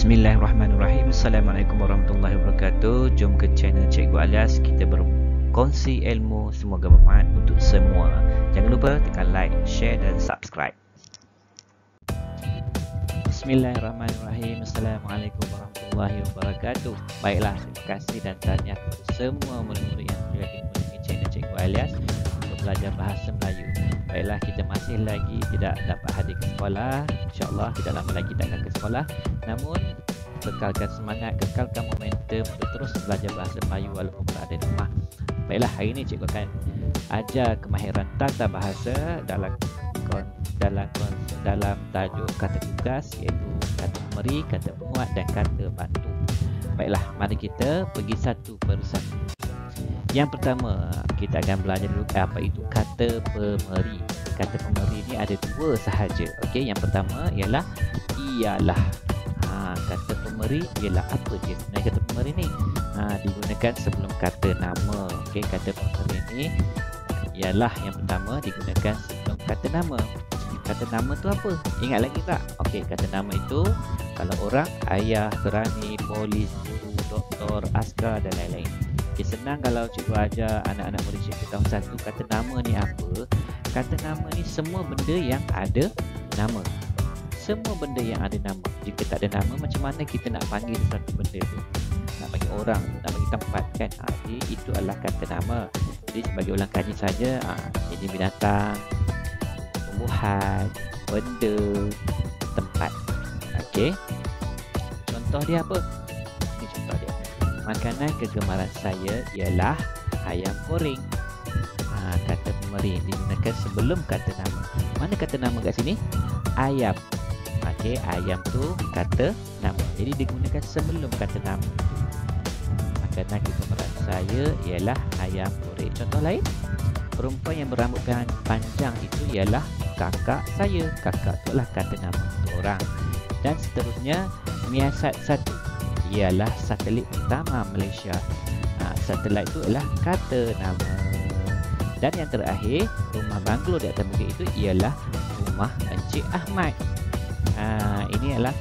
Bismillahirrahmanirrahim. Assalamualaikum warahmatullahi wabarakatuh. Jom ke channel Cikgu Alias. Kita berkongsi ilmu, semoga bermanfaat untuk semua. Jangan lupa tekan like, share dan subscribe. Bismillahirrahmanirrahim. Assalamualaikum warahmatullahi wabarakatuh. Baiklah, terima kasih dan tahniah kepada semua murid-murid yang berada di channel Cikgu Alias untuk belajar bahasa Melayu. Baiklah, kita masih lagi tidak dapat hadir ke sekolah. InsyaAllah tidak lama lagi tak akan ke sekolah. Namun, kekalkan semangat, kekalkan momentum untuk terus belajar bahasa Melayu walaupun berada di rumah. Baiklah, hari ini cikgu akan ajar kemahiran tata bahasa dalam tajuk kata tugas, iaitu kata pemberi, kata penguat dan kata bantu. Baiklah, mari kita pergi satu persatu. Yang pertama, kita akan belajar dulu apa itu kata pemberi. Kata pemberi ni ada dua sahaja. Okey, yang pertama ialah ialah. Kata pemberi ialah apa dia sebenarnya kata pemberi ni? Digunakan sebelum kata nama. Okey, kata pemberi ni ialah yang pertama digunakan sebelum kata nama. Kata nama tu apa? Ingat lagi tak? Okey, kata nama itu kalau orang ayah, kerani, polis, guru, doktor, askar dan lain-lain. Okay, senang kalau cikgu ajar anak-anak murid cikgu tahun 1 kata nama ni apa. Kata nama ni semua benda yang ada nama. Semua benda yang ada nama. Jika tak ada nama, macam mana kita nak panggil satu benda tu? Nak panggil orang, nak panggil tempat kan? Jadi itu adalah kata nama. Jadi sebagai ulang kaji saja, ini binatang, tumbuhan, benda, tempat. Okey. Contoh dia apa? Ini contoh dia. Makanan kegemaran saya ialah ayam goreng. Kata pemberi digunakan sebelum kata nama. Mana kata nama kat sini? Ayam. Okey, ayam tu kata nama. Jadi digunakan sebelum kata nama. Makanan kegemaran saya ialah ayam goreng. Contoh lain, perempuan yang berambut panjang itu ialah kakak saya. Kakak tu adalah kata nama untuk orang. Dan seterusnya, Miasat 1 ialah satelit pertama Malaysia. Satelit itu adalah kata nama. Dan yang terakhir, rumah banglo di atas bukit itu ialah rumah Encik Ahmad. Ini adalah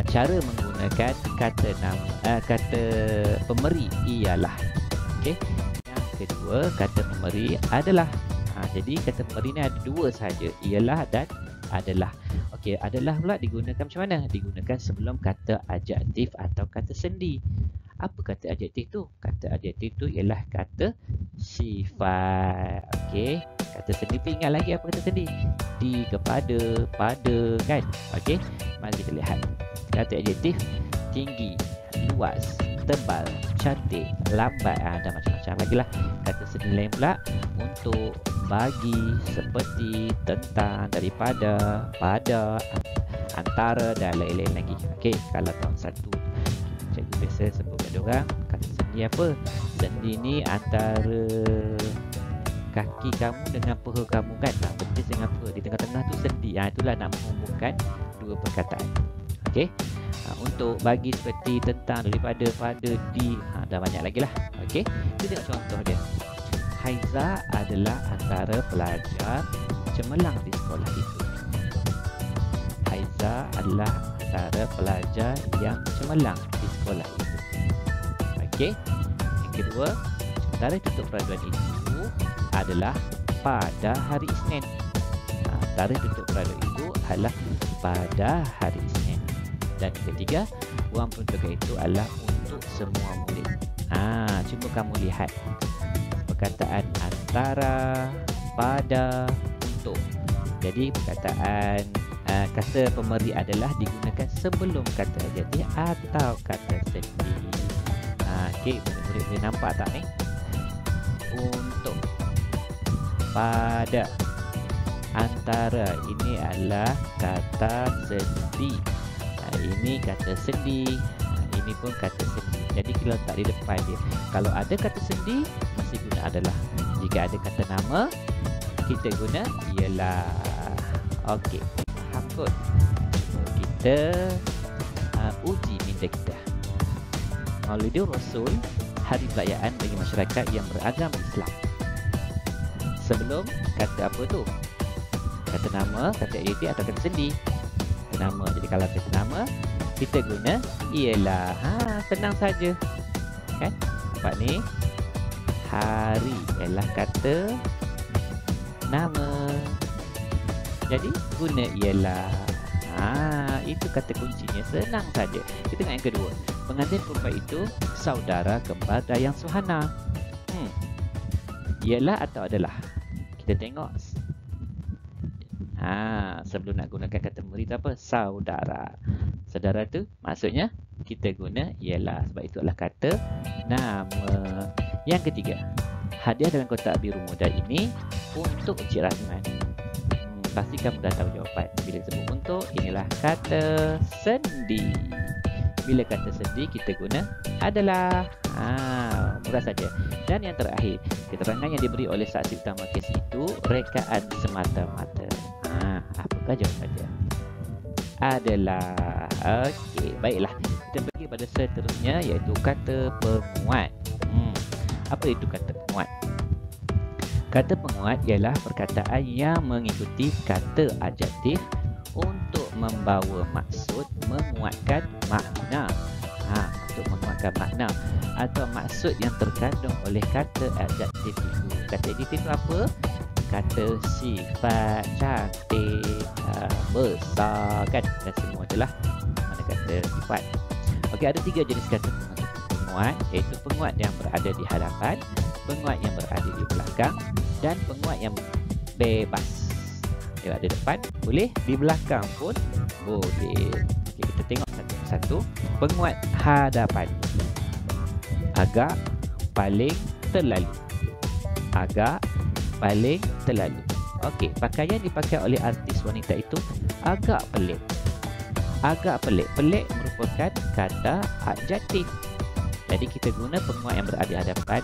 cara menggunakan kata nama, kata pemberi ialah. Okey. Yang kedua, kata pemberi adalah. Jadi kata pemberi ni ada dua sahaja, ialah dan adalah. Okey, adalah pula digunakan macam mana? Digunakan sebelum kata adjektif atau kata sendi. Apa kata adjektif tu? Kata adjektif tu ialah kata sifat. Okey, kata sendi tu ingat lagi apa kata sendi? Di, kepada, pada kan? Okey, mari kita lihat. Kata adjektif tinggi, luas, tebal, cantik, lambat, dan macam-macam lagi lah. Kata sendi lain pula untuk, bagi, seperti, tentang, daripada, pada, antara dan lain-lain lagi. Okey, kalau tahun 1 cikgu biasa sebut pada orang kata sendi apa? Sendi ni antara kaki kamu dengan peha kamu kan? Betis dengan peha, di tengah-tengah tu sendi. Itulah nak menghubungkan dua perkataan. Okey, untuk bagi, seperti, tentang, daripada, pada, di, dah banyak lagi lah. Okey, kita tengok contoh dia. Haiza adalah antara pelajar cemerlang di sekolah itu. Haiza adalah antara pelajar yang cemerlang di sekolah itu. Okey. Yang kedua, tarikh tutup peraduan itu adalah pada hari Isnin. Tarikh tutup peraduan itu adalah pada hari Isnin. Dan yang ketiga, wang peruntukan itu adalah untuk semua murid. Cuba kamu lihat perkataan antara, pada, untuk. Jadi perkataan kata pemberi adalah digunakan sebelum kata adjektif atau kata sendi. Okey, murid-murid boleh nampak tak ni? Untuk, pada, antara, ini adalah kata sendi. Ini kata sendi. Ini pun kata sendi. Jadi kalau tak di depan dia, kalau ada kata sendi masih guna adalah. Jika ada kata nama, kita guna ialah. Okey, faham kot? Kita uji minda kita. Maulidul Rasul, hari perayaan bagi masyarakat yang beragama Islam. Sebelum kata apa tu? Kata nama, kata adjektif atau kata sendi? Kata nama. Jadi kalau kata nama, kita guna ialah. Senang saja. Kan? Nampak ni? Hari ialah kata nama. Jadi guna ialah. Itu kata kuncinya, senang saja. Kita tengok yang kedua. Pengantin perempuan itu saudara kembar Dayang Suhana. Ialah atau adalah? Kita tengok. Sebelum nak gunakan kata memberi tu apa? Saudara. Saudara tu maksudnya kita guna ialah, sebab itu adalah kata nama. Yang ketiga, hadiah dalam kotak biru muda ini untuk Encik Rahman. Pasti kamu dah tahu jawapan. Bila sebut untuk, inilah kata sendi. Bila kata sendi, kita guna adalah. Mudah saja. Dan yang terakhir, keterangan yang diberi oleh saksi utama kes itu rekaan semata-mata. Apakah jawapannya? Adalah. Okey, baiklah. Kita pergi pada seterusnya, iaitu kata penguat. Apa itu kata penguat? Kata penguat ialah perkataan yang mengikuti kata adjektif untuk membawa maksud menguatkan makna. Untuk menguatkan makna atau maksud yang terkandung oleh kata adjektif itu. Kata adjektif itu apa? Kata sifat, cantik, besar, kan? Dan semua itulah mana kata sifat. Okey, ada 3 jenis kata penguat, iaitu penguat yang berada di hadapan, penguat yang berada di belakang, dan penguat yang bebas. Dia ada depan boleh, di belakang pun boleh. Okay, kita tengok satu-satu. Penguat hadapan. Agak, paling, terlalu. Agak, paling, terlalu. Okey, pakaian dipakai oleh artis wanita itu agak pelik. Agak pelik. Pelik merupakan kata adjektif. Jadi kita guna penguat yang berada di hadapan,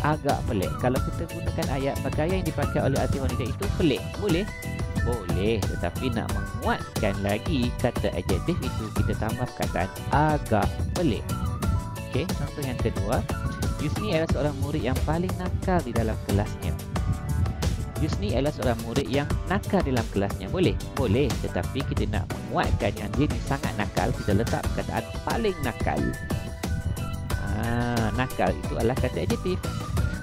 agak pelik. Kalau kita gunakan ayat pakaian yang dipakai oleh artis wanita itu pelik, boleh? Boleh, tetapi nak menguatkan lagi kata adjektif itu, kita tambah perkataan agak pelik. Okey, contoh yang kedua. Yusni adalah seorang murid yang paling nakal di dalam kelasnya. Yusni adalah seorang murid yang nakal dalam kelasnya. Boleh? Boleh, tetapi kita nak menguatkan yang dia ni sangat nakal, kita letak perkataan paling nakal. Nakal itu adalah kata adjektif.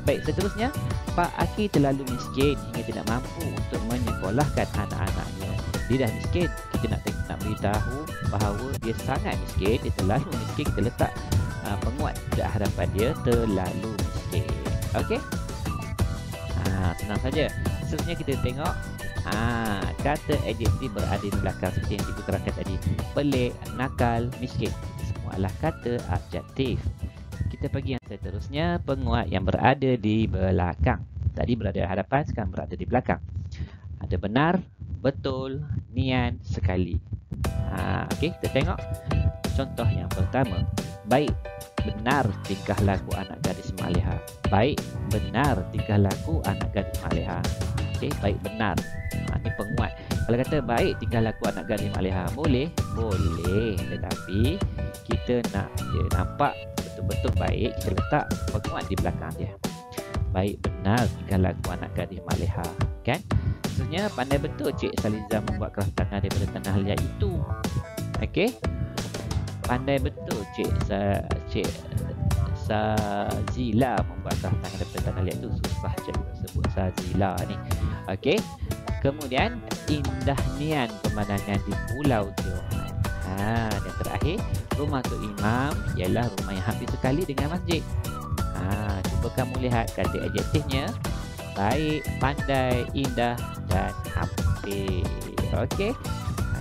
Baik, seterusnya, Pak Aki terlalu miskin hingga tidak mampu untuk menyekolahkan anak-anaknya. Dia dah miskin. Kita nak beritahu bahawa dia sangat miskin, dia terlalu miskin. Kita letak penguat di hadapan dia, terlalu miskin. Okey? Senang saja. Seterusnya kita tengok kata adjektif berada di belakang seperti yang ibu terangkan tadi. Pelik, nakal, miskin. Semua adalah kata adjektif. Kita pergi yang seterusnya, penguat yang berada di belakang. Tadi berada di hadapan, sekarang berada di belakang. Ada benar, betul, nian, sekali. Okey, kita tengok contoh yang pertama. Baik, benar tingkah laku anak gadis Maleha. Baik, benar tingkah laku anak gadis Maleha. Okey, baik, benar. Ini penguat. Kalau kata baik tingkah laku anak gadis Maleha, boleh? Boleh. Tetapi kita nak dia nampak betul-betul baik, kita letak penguat di belakang dia. Baik, benar tingkah laku anak gadis Maleha. Kan? Maksudnya pandai betul Cik Saliza membuat kerastangan daripada tanah liat itu. Okey? Pandai betul Cik Sazila membuat kerastangan daripada tanah liat itu. Susah je sebut Sazila ni. Okey? Kemudian indah nian pemandangan di Pulau Tioman. Dan terakhir, rumah Tok Imam ialah rumah yang hampir sekali dengan masjid. Cuba kamu lihat kata adjektifnya. Baik, pandai, indah dan hampir. Okey.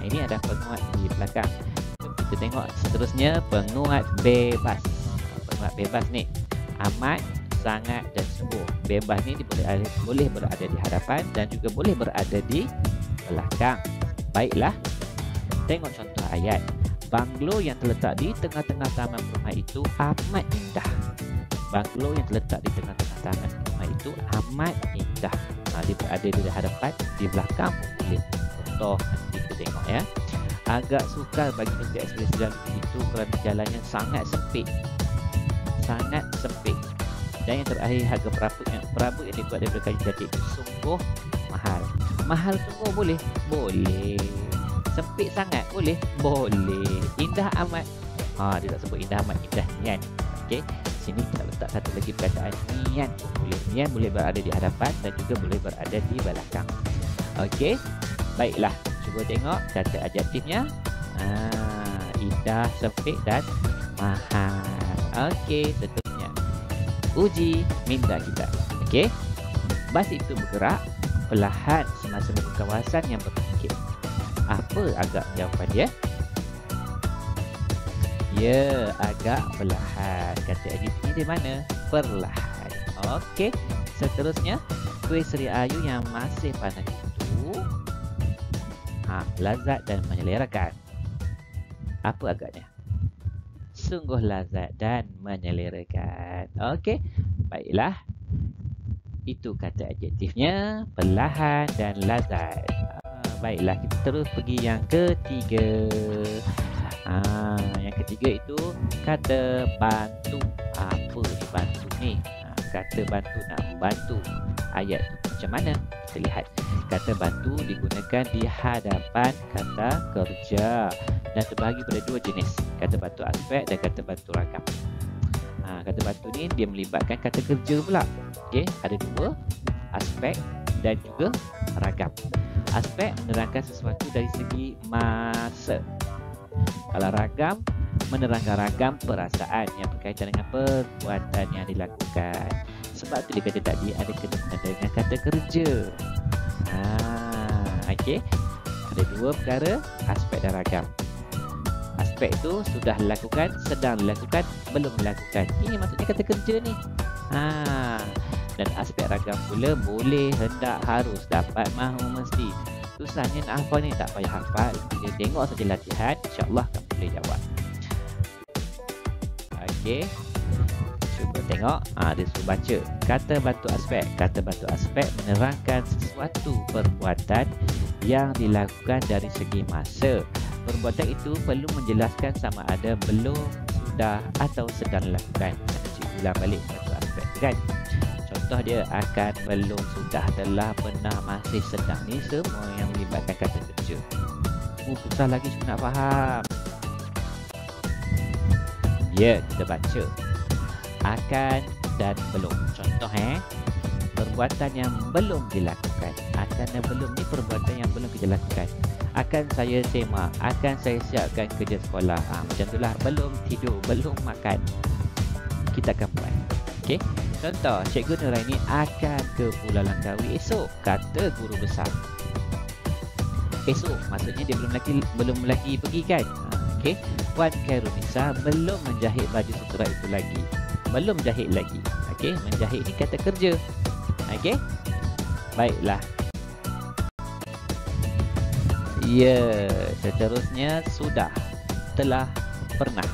Ini ada penguat di belakang. Kita tengok seterusnya, penguat bebas. Penguat bebas ni amat, sangat dan sungguh. Bebas ni boleh berada di hadapan dan juga boleh berada di belakang. Baiklah. Tengok contoh ayat. Banglo yang terletak di tengah-tengah taman rumah itu amat indah. Banglo yang terletak di tengah-tengah taman rumah itu amat indah. Dia berada di hadapan, di belakang pun boleh. Contoh, nanti kita tengok ya. Agak sukar bagi Mr. Express jalan itu kerana jalannya sangat sempit. Sangat sempit. Dan yang terakhir, harga perabot yang dibuat daripada kayu jati itu sungguh mahal. Mahal sungguh boleh? Boleh. Sempit sangat boleh? Boleh. Indah amat. Dia tak sebut indah amat, indah nian. Okey, sini kita letak satu lagi perkataan nian. Boleh, nian boleh berada di hadapan dan juga boleh berada di belakang. Okey, baiklah. Cuba tengok kata adjektifnya. Indah, sempit dan mahal. Okey, seterusnya. Uji minda kita. Okey. Bas itu bergerak perlahan semasa menuju kawasan yang berfikir. Apa agak jawapan dia? Ya, agak perlahan. Kata adjektif di mana? Perlahan. Okey. Seterusnya, kuih Seri Ayu yang masih panas itu lazat dan menyelerakan. Apa agaknya? Sungguh lazat dan menyelerakan. Okey. Baiklah. Itu kata adjektifnya, perlahan dan lazat. Baiklah, kita terus pergi yang ketiga. Yang ketiga itu kata bantu. Apa ni bantu ni? Kata bantu, nak membantu. Ayat tu macam mana? Kita lihat. Kata bantu digunakan di hadapan kata kerja dan terbahagi pada dua jenis. Kata bantu aspek dan kata bantu ragam. Kata bantu ni dia melibatkan kata kerja pula. Okey, ada dua, aspek dan juga ragam. Aspek menerangkan sesuatu dari segi masa. Kalau ragam menerangkan ragam perasaan yang berkaitan dengan perbuatan yang dilakukan. Sebab tu dia kata tadi ada kena dengan kata kerja. Okey, ada dua perkara, aspek dan ragam. Aspek itu sudah dilakukan, sedang dilakukan, belum dilakukan. Ini maksudnya kata kerja ni. Dan aspek ragam pula boleh, hendak, harus, dapat, mahu, mesti. Susahnya nak hafal ni, tak payah hafal. Dia tengok saja latihan, insya-Allah kamu boleh jawab. Okey. Cuba tengok. Dia suruh baca. Kata bantu aspek. Kata bantu aspek menerangkan sesuatu perbuatan yang dilakukan dari segi masa. Perbuatan itu perlu menjelaskan sama ada belum, sudah atau sedang dilakukan. Cikgu ulang balik satu aspek kan. Contoh dia akan, belum, sudah, telah, pernah, masih, sedang. Ni semua yang melibatkan kata kerja. Susah lagi cikgu nak faham. Ya, kita baca. Akan dan belum. Contoh perbuatan yang belum dilakukan. Akan dan belum ni perbuatan yang belum kita lakukan. Akan saya semak, akan saya siapkan kerja sekolah. Macam itulah, belum tidur, belum makan. Kita akan buat. Okey. Contoh, Cikgu Nuraini akan ke Pulau Langkawi esok, kata guru besar. Esok maksudnya dia belum lagi pergi kan. Okey. Puan Khairunisa belum menjahit baju sutra itu lagi. Belum jahit lagi. Okey, menjahit ni kata kerja. Okey. Baiklah. Ya, seterusnya sudah, telah, pernah.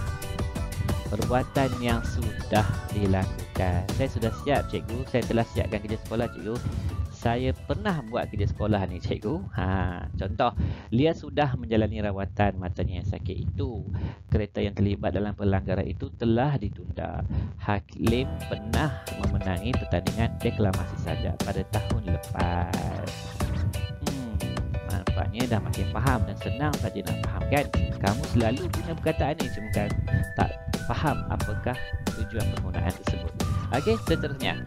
Perbuatan yang sudah dilakukan. Saya sudah siap cikgu, saya telah siapkan kerja sekolah cikgu. Saya pernah buat kerja sekolah ni cikgu. Contoh, Lia sudah menjalani rawatan matanya yang sakit itu. Kereta yang terlibat dalam pelanggaran itu telah ditunda. Hakim pernah memenangi pertandingan deklamasi saja pada tahun lepas. Nampaknya dah makin faham dan senang saja nak faham kan. Kamu selalu guna perkataan ni, cuma kan tak faham apakah tujuan penggunaan tersebut. Okey, seterusnya.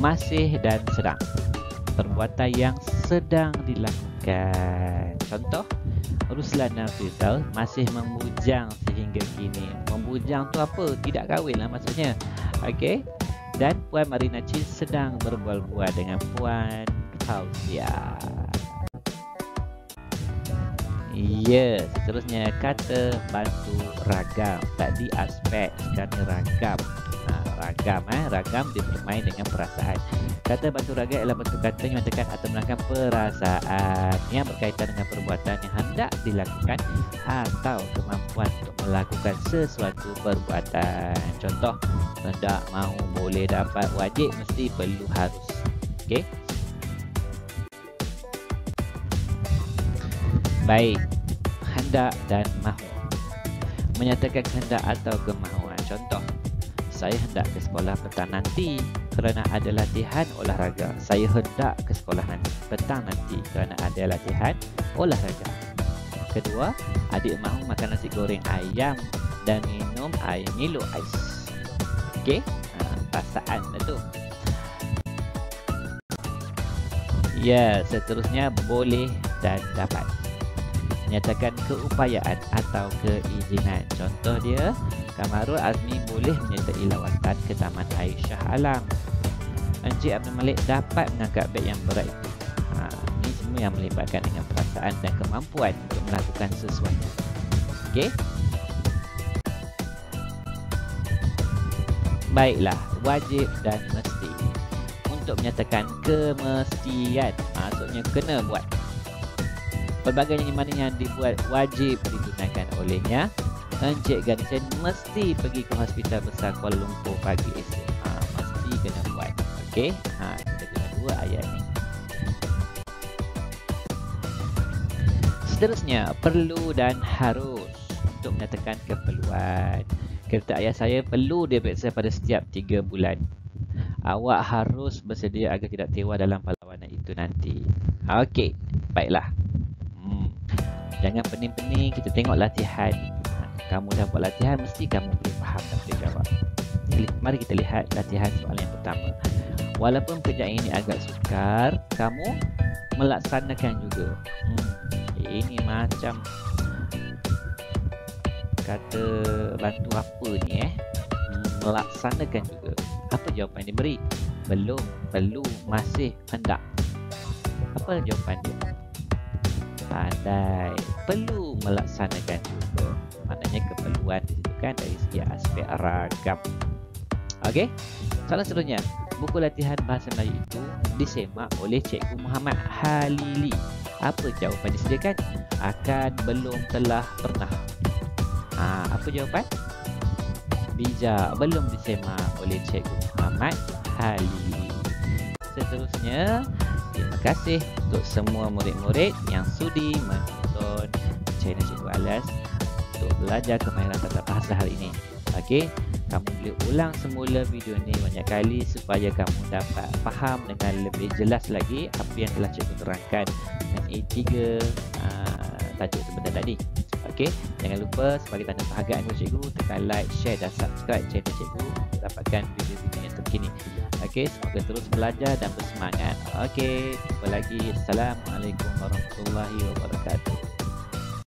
Masih dan sedang. Perbuatan yang sedang dilakukan. Contoh, Ruslan dan Rizal masih membujang sehingga kini. Membujang tu apa? Tidak kahwin lah maksudnya. Okey. Dan Puan Marina Chin sedang berbual-bual dengan Puan Fauzia. Ya, seterusnya kata bantu ragam. Tadi aspek, sekarang ragam. Ragam dia bermain dengan perasaan. Kata bantu ragam ialah bentuk kata yang menyatakan atau menerangkan perasaan yang berkaitan dengan perbuatan yang hendak dilakukan atau kemampuan untuk melakukan sesuatu perbuatan. Contoh, hendak, mahu, boleh, dapat, wajib, mesti, perlu, harus. Okey. Baik, hendak dan mahu menyatakan kehendak atau kemahuan. Contoh, saya hendak ke sekolah petang nanti kerana ada latihan olahraga. Saya hendak ke sekolah nanti. petang nanti kerana ada latihan olahraga. Kedua, adik mahu makan nasi goreng ayam dan minum air Milo ais. Okey, perasaan tu. Ya, seterusnya boleh dan dapat. Nyatakan keupayaan atau keizinan. Contoh dia, Kamarul Azmi boleh menyertai lawatan ke Taman Air Shah Alam. Encik Abdul Malik dapat mengangkat beg yang berat itu. Ini semua yang melibatkan dengan perasaan dan kemampuan untuk melakukan sesuatu. Okey? Baiklah, wajib dan mesti. Untuk menyatakan kemestian, maksudnya kena buat. Pelbagai mana yang dibuat wajib ditunaikan olehnya. Encik Gadisen mesti pergi ke Hospital Besar Kuala Lumpur pagi esok. Mesti kena buat. Okey? Kita guna dua ayat ni. Seterusnya, perlu dan harus. Untuk menyatakan keperluan. Kata ayah saya perlu diperiksa pada setiap 3 bulan. Awak harus bersedia agar tidak tewas dalam perlawanan itu nanti. Okey, baiklah. Jangan pening-pening, kita tengok latihan. Kamu dah buat latihan, mesti kamu boleh faham dan boleh jawab. Mari kita lihat latihan soalan yang pertama. Walaupun kerja ini agak sukar, kamu melaksanakan juga. Ini macam kata bantu apa ni melaksanakan juga. Apa jawapan yang diberi? Belum, perlu, masih, hendak. Apa jawapan dia? Pandai, perlu melaksanakan juga. Maknanya keperluan di situ kan dari segi aspek ragam. Okey, soalan seterusnya. Buku latihan bahasa Melayu itu disemak oleh Cikgu Muhammad Halili. Apa jawapan disediakan? Akan, belum, telah, pernah. Apa jawapan? Bijak, belum disemak oleh Cikgu Muhammad Halili. Seterusnya, terima kasih untuk semua murid-murid yang sudi menonton channel Cikgu Alas untuk belajar kemahiran tata bahasa hari ini. Okey, kamu boleh ulang semula video ini banyak kali supaya kamu dapat faham dengan lebih jelas lagi apa yang telah Cikgu terangkan dengan A3 tajuk sebentar tadi. Okey, jangan lupa sebagai tanda perhargaan kepada Cikgu, tekan like, share dan subscribe channel Cikgu untuk dapatkan video-video yang terkini. Okey, semoga terus belajar dan bersemangat. Okey, jumpa lagi. Assalamualaikum warahmatullahi wabarakatuh.